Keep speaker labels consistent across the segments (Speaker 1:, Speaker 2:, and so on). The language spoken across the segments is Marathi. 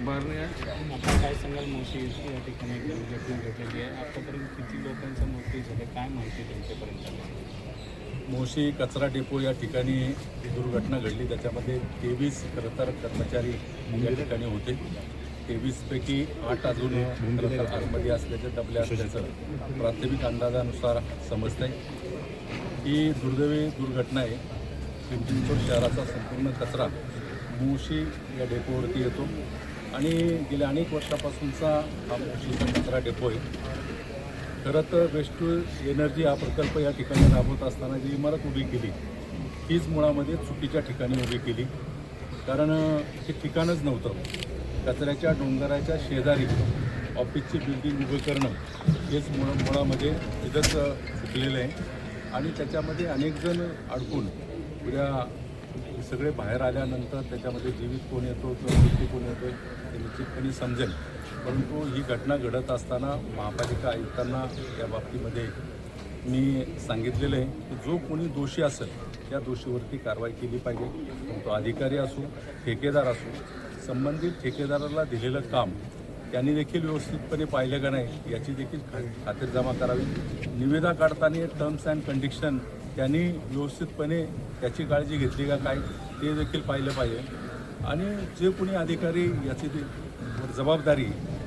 Speaker 1: बरं, आपण काय सांगाल मोशी या ठिकाणी एक दुर्घटना घडलेली आहे. आतापर्यंत किती लोकांचा मृत्यू झाला, काय माहिती तुमच्यापर्यंत?
Speaker 2: मोशी कचरा डेपो या ठिकाणी दुर्घटना घडली. त्याच्यामध्ये 23 खरं तर कर्मचारी या ठिकाणी होते. 23पैकी 8 अजून आतमध्ये असल्याचे दबले असल्याचं प्राथमिक अंदाजानुसार समजतं आहे. ही दुर्दैवी दुर्घटना आहे. चिंचवड शहराचा संपूर्ण कचरा मोशी या डेपोवरती येतो आणि गेल्या अनेक वर्षापासूनचा हा मोशीचा कचरा डेपो आहे. खरं तर वेस्ट टू एनर्जी हा प्रकल्प या ठिकाणी राबवत असताना जी इमारत उभी केली तीच मुळामध्ये चुकीच्या ठिकाणी उभी केली. कारण हे ठिकाणच नव्हतं. कचऱ्याच्या डोंगराच्या शेजारी ऑफिसची बिल्डिंग उभं करणं हेच मुळामध्ये इथंच चुकलेलं आहे आणि त्याच्यामध्ये अनेक जण अडकून उद्या सगळे बाहेर आल्यानंतर त्याच्यामध्ये जीवित कोण येतो किंवा मृत्यू कोण येतो हे निश्चितपणे समजेल. परंतु ही घटना घडत असताना महापालिका आयुक्तांना या बाबतीमध्ये मी सांगितलेलं आहे की जो कोणी दोषी असेल त्या दोषीवरती कारवाई केली पाहिजे. तो अधिकारी असो, ठेकेदार असो, संबंधित ठेकेदाराला दिलेलं काम त्यांनी देखील व्यवस्थितपणे पाहिलं का नाही याची देखील खातरजमा करावी. निविदा काढताना टर्म्स अँड कंडिशन त्यांनी व्यवस्थितपणे त्याची काळजी घेतली का काय ते देखील पाहिलं पाहिजे. आणि जे कोणी अधिकारी याची जबाबदारी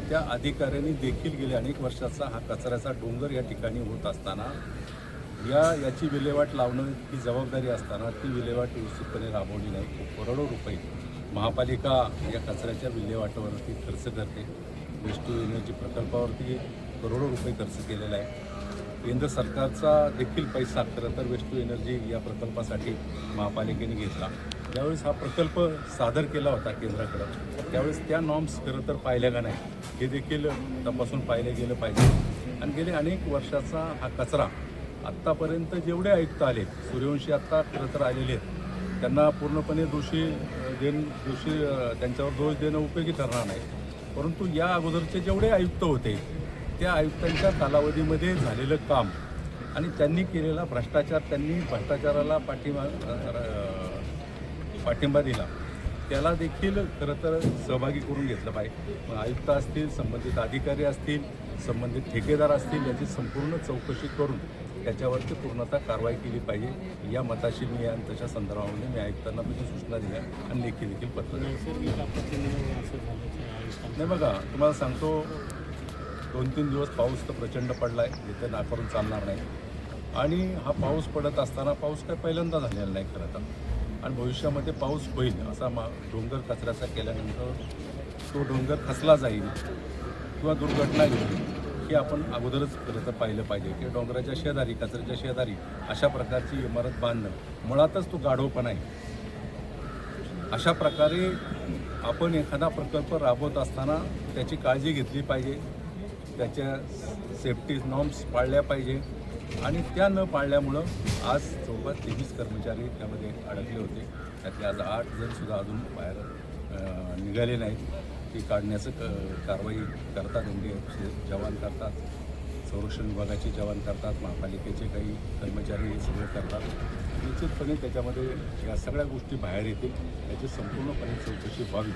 Speaker 2: त्या अधिकाऱ्यांनी देखील गेल्या अनेक वर्षाचा हा कचऱ्याचा डोंगर या ठिकाणी होत असताना याची विल्हेवाट लावणं ही जबाबदारी असताना ती विल्हेवाट व्यवस्थितपणे राबवली नाही. करोडो रुपये महापालिका या कचऱ्याच्या विल्हेवाटावरती खर्च करते. वेस्ट टू एनर्जी प्रकल्पावरती करोडो रुपये खर्च केलेला आहे. केंद्र सरकारचा देखील पैसा खरं तर वेस्ट टू एनर्जी या प्रकल्पासाठी महापालिकेने घेतला. ज्यावेळेस हा प्रकल्प सादर केला होता केंद्राकडं त्यावेळेस त्या नॉर्म्स खरं तर पाहिल्या का नाही हे देखील तपासून पाहिलं गेलं पाहिजे. आणि गेले अनेक वर्षाचा हा कचरा आत्तापर्यंत जेवढे आयुक्त आले सूर्यवंशी आत्ता खरं तर आलेले आहेत त्यांना पूर्णपणे दोषी त्यांच्यावर दोष देणं उपयोगी ठरणार नाही. परंतु या अगोदरचे जेवढे आयुक्त होते त्या आयुक्तांच्या कालावधीमध्ये झालेलं काम आणि त्यांनी केलेला भ्रष्टाचार त्यांनी भ्रष्टाचाराला पाठिंबा दिला त्याला देखील खरं तर सहभागी करून घेतलं पाहिजे. मग आयुक्त असतील, संबंधित अधिकारी असतील, संबंधित ठेकेदार असतील याची संपूर्ण चौकशी करून त्याच्यावरती पूर्णतः कारवाई केली पाहिजे. या मताशी मी आणि त्याच्या संदर्भामध्ये मी आयुक्तांना देखील सूचना दिल्या आणि लेखी देखील पत्र नाही. बघा तुम्हाला सांगतो 2-3 दिवस पाऊस तर प्रचंड पडला आहे इथं नाकारून चालणार नाही. आणि हा पाऊस पडत असताना पाऊस काय पहिल्यांदा झालेला नाही खरं तर आणि भविष्यामध्ये पाऊस होईल असा डोंगर कचऱ्याचा केल्यानंतर तो डोंगर खचला जाईल किंवा दुर्घटना घडेल हे आपण अगोदरच खरं तर पाहिलं पाहिजे की डोंगराच्या शेजारी कचऱ्याच्या शेजारी अशा प्रकारची इमारत बांधणं मुळातच तो गाढवपणा आहे. अशा प्रकारे आपण एखादा प्रकल्प राबवत असताना त्याची काळजी घेतली पाहिजे. त्याच्या सेफ्टी नॉर्म्स पाळल्या पाहिजे आणि त्या न पाळल्यामुळं आज जवळपास 23 कर्मचारी त्यामध्ये अडकले होते. त्यातले आज 8 जणसुद्धा अजून बाहेर निघाले नाहीत. ती काढण्याचं कारवाई करतात. एनडीएफचे जवान करतात, संरक्षण विभागाचे जवान करतात, महापालिकेचे काही कर्मचारी हे सगळे करतात. निश्चितपणे त्याच्यामध्ये या सगळ्या गोष्टी बाहेर येतील याची संपूर्णपणे चौकशी व्हावी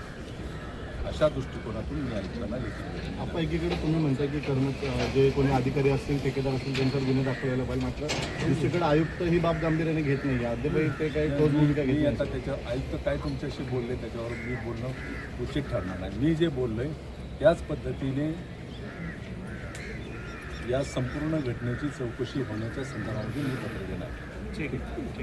Speaker 2: अशा दृष्टिकोनातून मी आयुक्तांना लिहितो.
Speaker 3: आपण एकीकडे तुम्ही म्हणता की जे कोणी अधिकारी असतील, ठेकेदार असतील त्यांच्यावर गुन्हे दाखल व्हायला पाहिजे, मात्र दुसरीकडे आयुक्त ही बाब गांभीर्याने घेत नाही. अद्याप ते काही ठोस भूमिका घेतली.
Speaker 2: आता त्याच्यावर आयुक्त काय तुमच्याशी बोलले त्याच्यावर मी बोलणं उचित ठरणार नाही. मी जे बोललो आहे त्याच पद्धतीने या संपूर्ण घटनेची चौकशी होण्याच्या संदर्भामध्ये मी पत्र देणार.
Speaker 1: ठीक आहे.